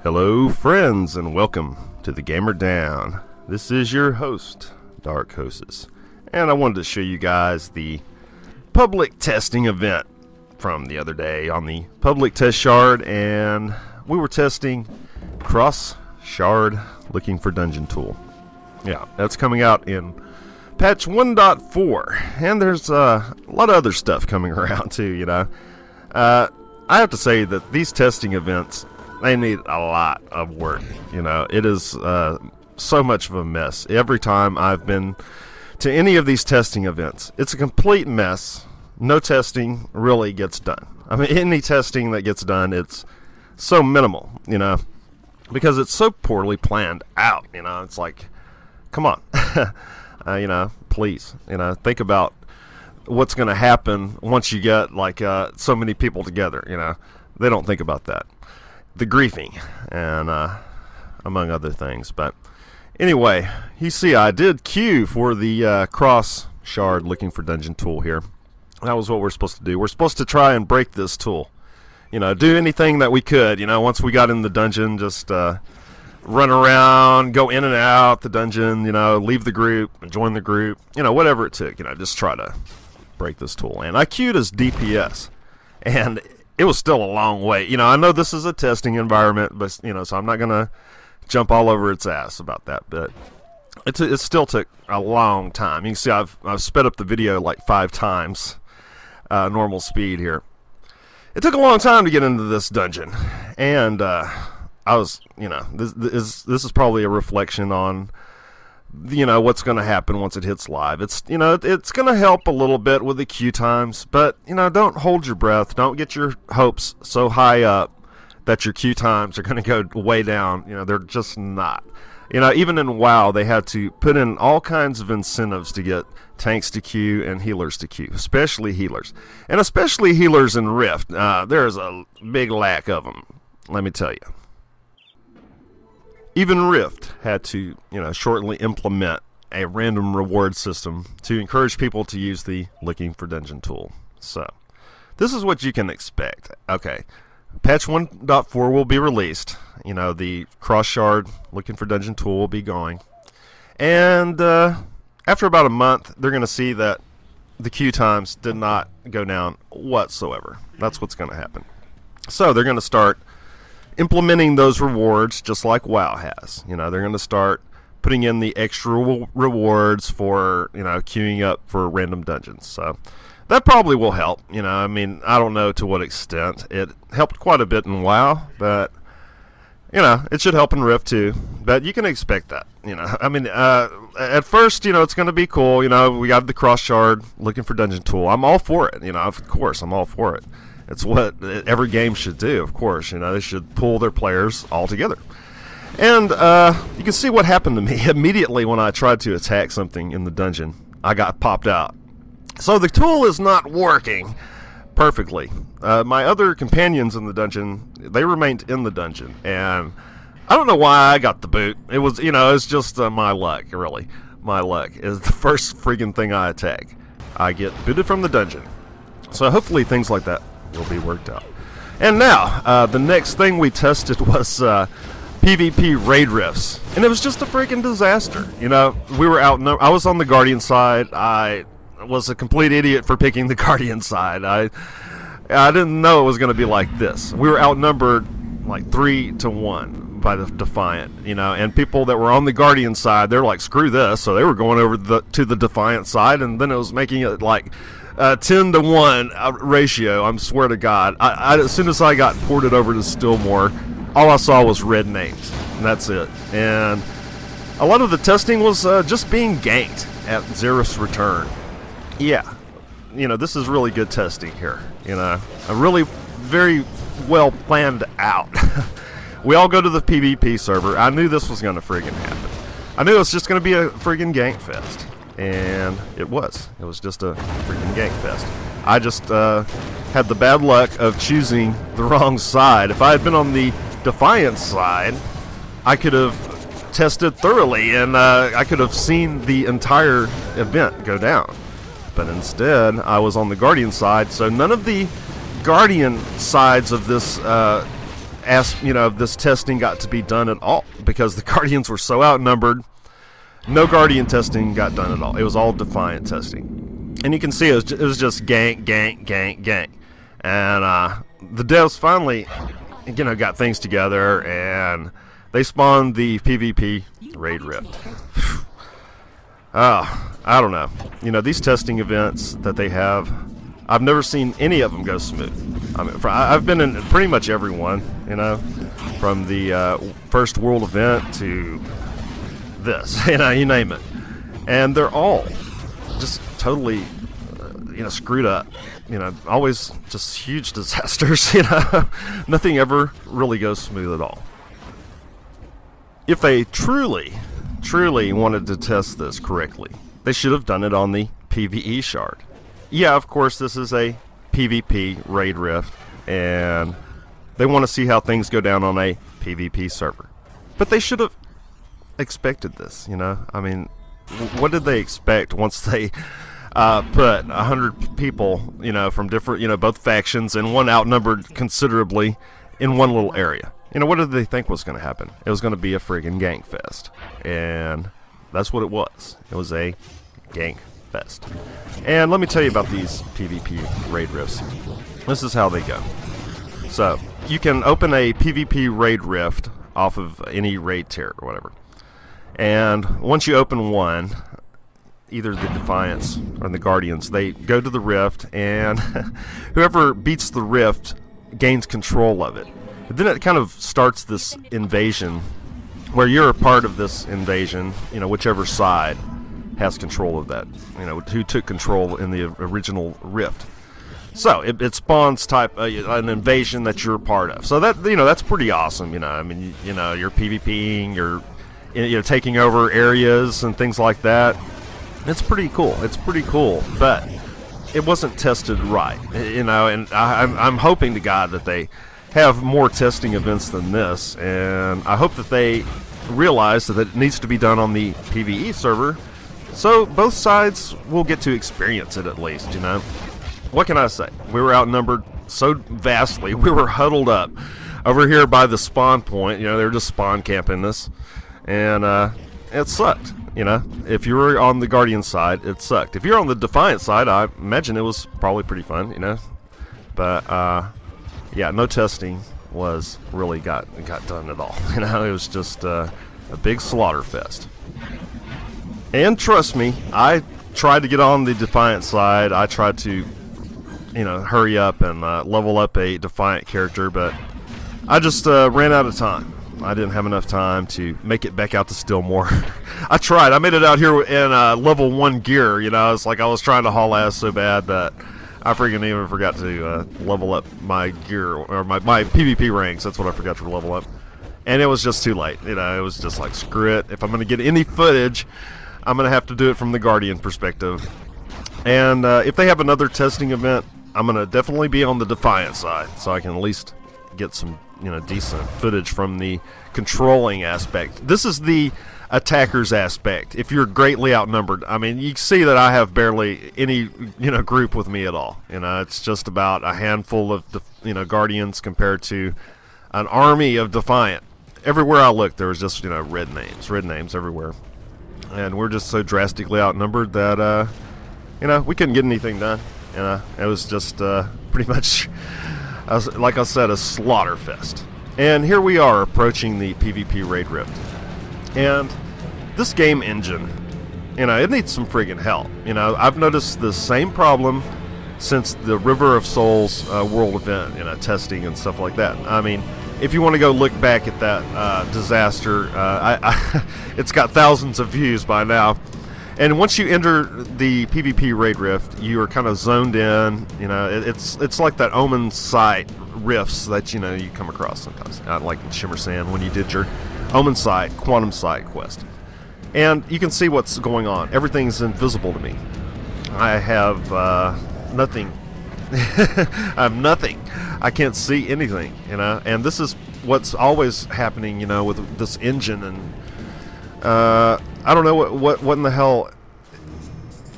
Hello friends, and welcome to the Gamer Down. This is your host, Dark Hoses, and I wanted to show you guys the public testing event from the other day on the public test shard, and we were testing cross shard looking for dungeon tool. Yeah, that's coming out in patch 1.4, and there's a lot of other stuff coming around too, you know. I have to say that these testing events, they need a lot of work, you know. It is so much of a mess. Every time I've been to any of these testing events, it's a complete mess. No testing really gets done. I mean, any testing that gets done, it's so minimal, you know, because it's so poorly planned out, you know. It's like, come on, you know, please, you know, think about what's going to happen once you get, like, so many people together, you know. They don't think about that. The griefing, and among other things. But anyway, you see I did queue for the cross shard looking for dungeon tool here. That was what we're supposed to do. We're supposed to try and break this tool, you know, do anything that we could, you know. Once we got in the dungeon, just run around, go in and out the dungeon, you know, leave the group and join the group, you know, whatever it took, you know, just try to break this tool. And I queued as DPS, and it was still a long way. You know, I know this is a testing environment, but, you know, so I'm not going to jump all over its ass about that. But it still took a long time. You can see I've sped up the video like 5 times normal speed here. It took a long time to get into this dungeon. And I was, you know, this is probably a reflection on, you know, what's going to happen once it hits live. It's, you know, it's going to help a little bit with the queue times, but, you know, don't hold your breath. Don't get your hopes so high up that your queue times are going to go way down. You know, they're just not. You know, even in WoW, they had to put in all kinds of incentives to get tanks to queue and healers to queue, especially healers. And especially healers in Rift. There's a big lack of them, let me tell you. Even Rift had to, you know, shortly implement a random reward system to encourage people to use the looking for dungeon tool. So, this is what you can expect. Okay, patch 1.4 will be released. You know, the cross shard looking for dungeon tool will be going. And after about a month, they're going to see that the queue times did not go down whatsoever. That's what's going to happen. So, they're going to start implementing those rewards just like WoW has. You know, they're going to start putting in the extra rewards for, you know, queuing up for random dungeons. So that probably will help. You know, I mean, I don't know to what extent. It helped quite a bit in WoW, but, you know, it should help in Rift too. But you can expect that, you know. I mean, at first, you know, it's going to be cool. You know, we got the cross shard looking for dungeon tool. I'm all for it. You know, of course, I'm all for it. It's what every game should do, of course. You know, they should pull their players all together. And you can see what happened to me immediately when I tried to attack something in the dungeon. I got popped out. So the tool is not working perfectly. My other companions in the dungeon, they remained in the dungeon. And I don't know why I got the boot. It was, you know, it's just my luck, really. My luck is the first freaking thing I attack. I get booted from the dungeon. So hopefully things like that will be worked out. And now, the next thing we tested was PvP raid rifts, and it was just a freaking disaster. You know, we were outnumbered. I was on the Guardian side. I was a complete idiot for picking the Guardian side. I didn't know it was going to be like this. We were outnumbered like 3-1 by the Defiant, you know, and people that were on the Guardian side, they're like, screw this, so they were going over to the Defiant side, and then it was making it like 10-to-1 ratio. I swear to God. As soon as I got ported over to Stillmore, all I saw was red names, and that's it. And a lot of the testing was just being ganked at Xerath's return. Yeah, you know, this is really good testing here. You know, a really very well planned out. We all go to the PvP server. I knew this was going to friggin' happen. I knew it was just going to be a friggin' gank fest. And it was. It was just a freaking gank fest. I just had the bad luck of choosing the wrong side. If I had been on the Defiant side, I could have tested thoroughly, and I could have seen the entire event go down. But instead, I was on the Guardian side, so none of the Guardian sides of this this testing got to be done at all, because the Guardians were so outnumbered. No Guardian testing got done at all. It was all Defiant testing. And you can see it was just gank, gank, gank, gank. And the devs finally, got things together, and they spawned the PvP Raid Rift. I don't know. These testing events that they have, I've never seen any of them go smooth. I mean, I've been in pretty much every one, from the first world event to this, you name it. And they're all just totally, screwed up. Always just huge disasters, Nothing ever really goes smooth at all. If they truly wanted to test this correctly, they should have done it on the PvE shard. Yeah, of course, this is a PvP Raid Rift, and they want to see how things go down on a PvP server. But they should have expected this, I mean, what did they expect once they put 100 people, from different, both factions, and one outnumbered considerably in one little area? What did they think was going to happen? It was going to be a friggin' gank fest. And that's what it was. It was a gank fest. And let me tell you about these PvP raid rifts. This is how they go. So, you can open a PvP raid rift off of any raid tier or whatever. And once you open one, either the Defiants or the Guardians, they go to the rift, and whoever beats the rift gains control of it. But then it kind of starts this invasion where you're a part of this invasion, whichever side has control of that, who took control in the original rift. So it spawns an invasion that you're a part of. So that, that's pretty awesome, I mean, you're PvPing, you're taking over areas and things like that. It's pretty cool. But it wasn't tested right, and I'm hoping to God that they have more testing events than this, and I hope that they realize that it needs to be done on the PvE server, so both sides will get to experience it at least, What can I say? We were outnumbered so vastly. We were huddled up over here by the spawn point. They were just spawn camping us, and it sucked. If you were on the Guardian side, it sucked. If you're on the Defiant side, I imagine it was probably pretty fun, But yeah, no testing was really got done at all. It was just a big slaughter fest. And trust me, I tried to get on the Defiant side. I tried to, hurry up and level up a Defiant character, but I just ran out of time. I didn't have enough time to make it back out to Stillmore. I tried. I made it out here in level 1 gear. It's like I was trying to haul ass so bad that I freaking even forgot to level up my gear, or my PvP ranks. That's what I forgot to level up. And it was just too late. It was just like, screw it. If I'm going to get any footage, I'm going to have to do it from the Guardian perspective. And if they have another testing event, I'm going to definitely be on the Defiant side, so I can at least get some decent footage from the controlling aspect. This is the attacker's aspect. If you're greatly outnumbered, I mean, you see that I have barely any group with me at all. It's just about a handful of Guardians compared to an army of Defiant. Everywhere I looked, there was just red names everywhere, and we're just so drastically outnumbered that we couldn't get anything done. It was just pretty much, like I said, a slaughter fest. And here we are approaching the PvP Raid Rift. And this game engine, it needs some friggin' help. I've noticed the same problem since the River of Souls world event, testing and stuff like that. I mean, if you want to go look back at that disaster, it's got thousands of views by now. And once you enter the PvP Raid Rift, you are kind of zoned in. It's like that Omen site rifts that you come across sometimes, like in Shimmer Sand when you did your Omen site, Quantum site quest. And you can see what's going on. Everything's invisible to me. I have nothing. I have nothing. I can't see anything. And this is what's always happening. With this engine and I don't know what in the hell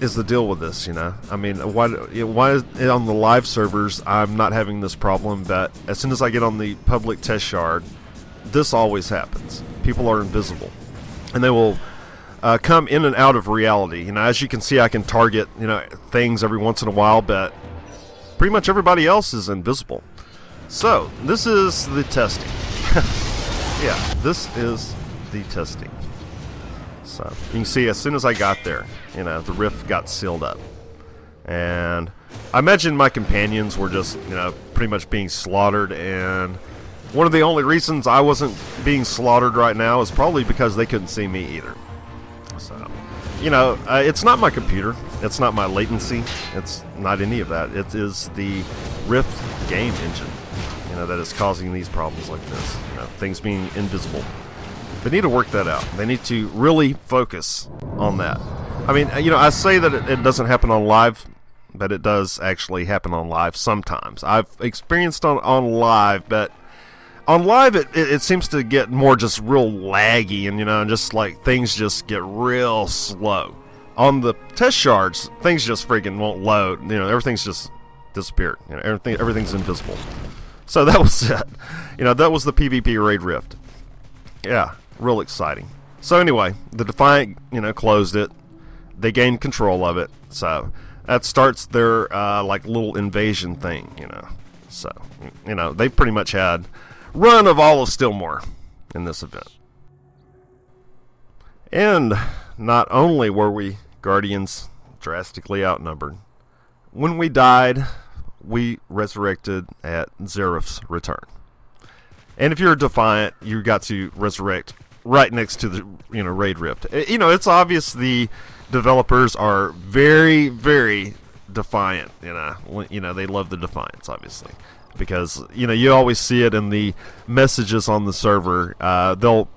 is the deal with this, you know? I mean, why is it on the live servers I'm not having this problem, but as soon as I get on the public test shard, this always happens. People are invisible, and they will come in and out of reality. You know, as you can see, I can target, you know, things every once in a while, but pretty much everybody else is invisible. So this is the testing. Yeah, this is the testing. So you can see as soon as I got there, you know, the rift got sealed up, and I imagine my companions were just, you know, pretty much being slaughtered. And one of the only reasons I wasn't being slaughtered right now is probably because they couldn't see me either. So, you know, it's not my computer, it's not my latency, it's not any of that. It is the Rift game engine, you know, that is causing these problems like this. You know, things being invisible. They need to work that out. They need to really focus on that. I mean, you know, I say that it doesn't happen on live, but it does actually happen on live sometimes. I've experienced on live, but on live it seems to get more just real laggy, and, you know, just like things just get real slow. On the test shards, things just freaking won't load. You know, everything's just disappeared. You know, everything's invisible. So that was it. You know, that was the PvP raid rift. Yeah. Real exciting. So anyway, the Defiant, you know, closed it. They gained control of it. So that starts their like little invasion thing, you know. So, you know, they pretty much had run of all of Stillmore in this event. And not only were we Guardians drastically outnumbered, when we died, we resurrected at Xerath's return. And if you're a Defiant, you got to resurrect right next to the, you know, raid rift. You know, it's obvious the developers are very, very Defiant. You know, they love the Defiants, obviously, because, you know, you always see it in the messages on the server. They'll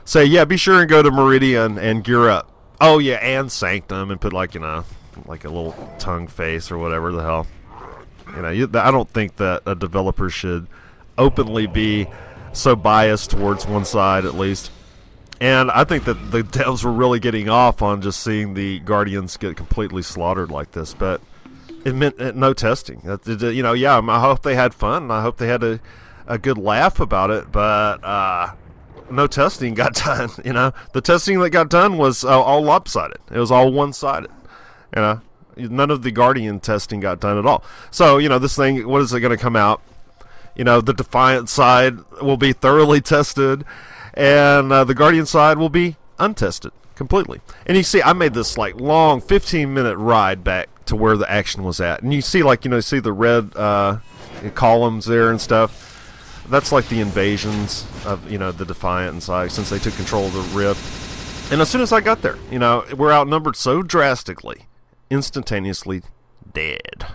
say, yeah, be sure and go to Meridian and gear up. Oh yeah, and Sanctum, and put, like, you know, like a little tongue face or whatever the hell. You know, I don't think that a developer should openly be so biased towards one side, at least. And I think that the devs were really getting off on just seeing the Guardians get completely slaughtered like this, but it meant no testing. You know, yeah, I hope they had fun, and I hope they had a good laugh about it, but no testing got done. You know, the testing that got done was all lopsided. It was all one-sided. You know, none of the Guardian testing got done at all. So, you know, this thing, what is it going to come out? You know, the Defiant side will be thoroughly tested, and the Guardian side will be untested completely. And you see, I made this like long 15-minute ride back to where the action was at, and you see, like, you know, you see the red columns there and stuff. That's like the invasions of, you know, the Defiant side, since they took control of the rift. And as soon as I got there, you know, we're outnumbered so drastically, instantaneously dead.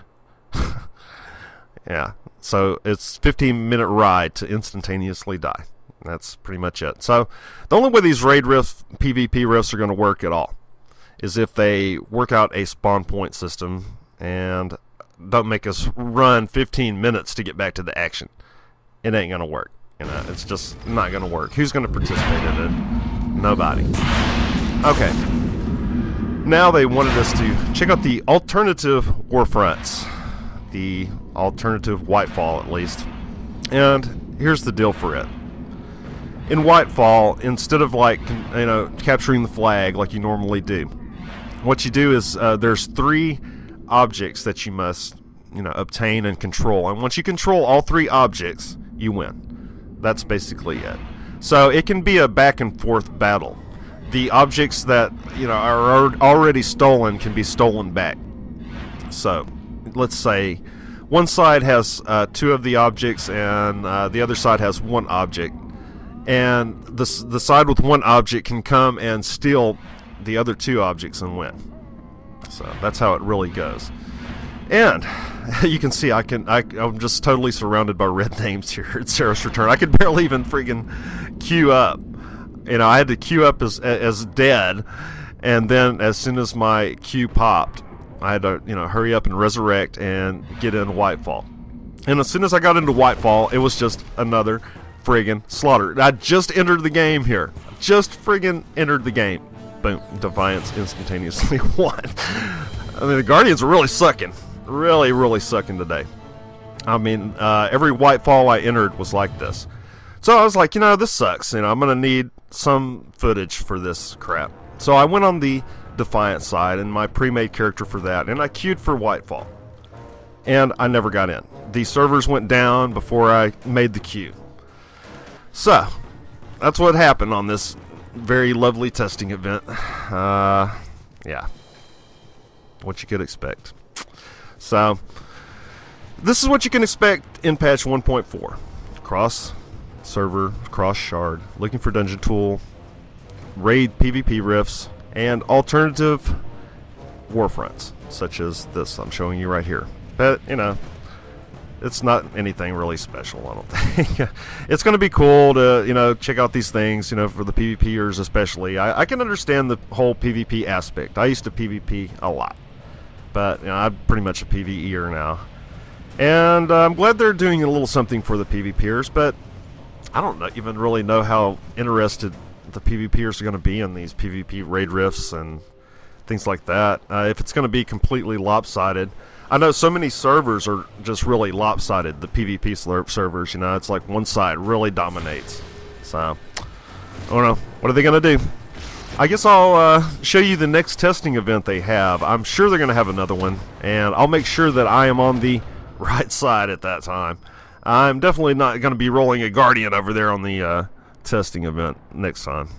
Yeah. So it's 15-minute ride to instantaneously die. That's pretty much it. So the only way these raid rift, PvP rifts are going to work at all is if they work out a spawn point system and don't make us run 15 minutes to get back to the action. It ain't going to work. You know, it's just not going to work. Who's going to participate in it? Nobody. Okay. Now they wanted us to check out the alternative Warfronts. The alternative Whitefall, at least. And here's the deal for it. In Whitefall, instead of, like, you know, capturing the flag like you normally do, what you do is there's 3 objects that you must, you know, obtain and control. And once you control all 3 objects, you win. That's basically it. So it can be a back and forth battle. The objects that, you know, are already stolen can be stolen back. So let's say one side has 2 of the objects, and the other side has 1 object, and the side with 1 object can come and steal the other 2 objects and win. So that's how it really goes. And you can see I'm just totally surrounded by red names here at Xerath's Return. I could barely even freaking queue up. You know, I had to queue up as dead, and then as soon as my queue popped, I had to, you know, hurry up and resurrect and get in Whitefall. And as soon as I got into Whitefall, it was just another friggin' slaughter. I just entered the game here. just friggin' entered the game. Boom, Defiance instantaneously won. I mean, the Guardians are really sucking. Really, really sucking today. I mean, every Whitefall I entered was like this. So I was like, you know, this sucks. You know, I'm going to need some footage for this crap. So I went on the Defiant side and my pre-made character for that, and I queued for Whitefall. And I never got in. The servers went down before I made the queue. So, that's what happened on this very lovely testing event. Yeah. What you could expect. So, this is what you can expect in patch 1.4. Cross server, cross shard, looking for dungeon tool, raid PvP rifts, and alternative warfronts, such as this I'm showing you right here. But, you know, it's not anything really special, I don't think. It's going to be cool to, you know, check out these things, you know, for the PvPers especially. I can understand the whole PvP aspect. I used to PvP a lot. But, you know, I'm pretty much a PvEer now. And I'm glad they're doing a little something for the PvPers, but I don't even really know how interested the PvPers are going to be in these PvP raid rifts and things like that. If it's going to be completely lopsided. I know so many servers are just really lopsided, the PvP servers, you know, it's like one side really dominates. So, I don't know. What are they going to do? I guess I'll show you the next testing event they have. I'm sure they're going to have another one, and I'll make sure that I am on the right side at that time. I'm definitely not going to be rolling a Guardian over there on the testing event next time.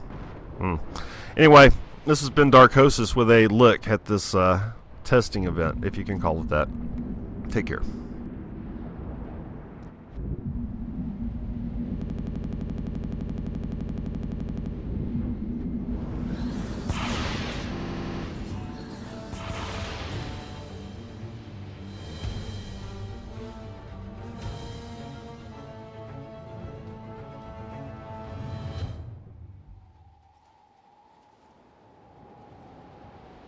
Anyway, this has been Dark Hostess with a look at this testing event, if you can call it that. Take care.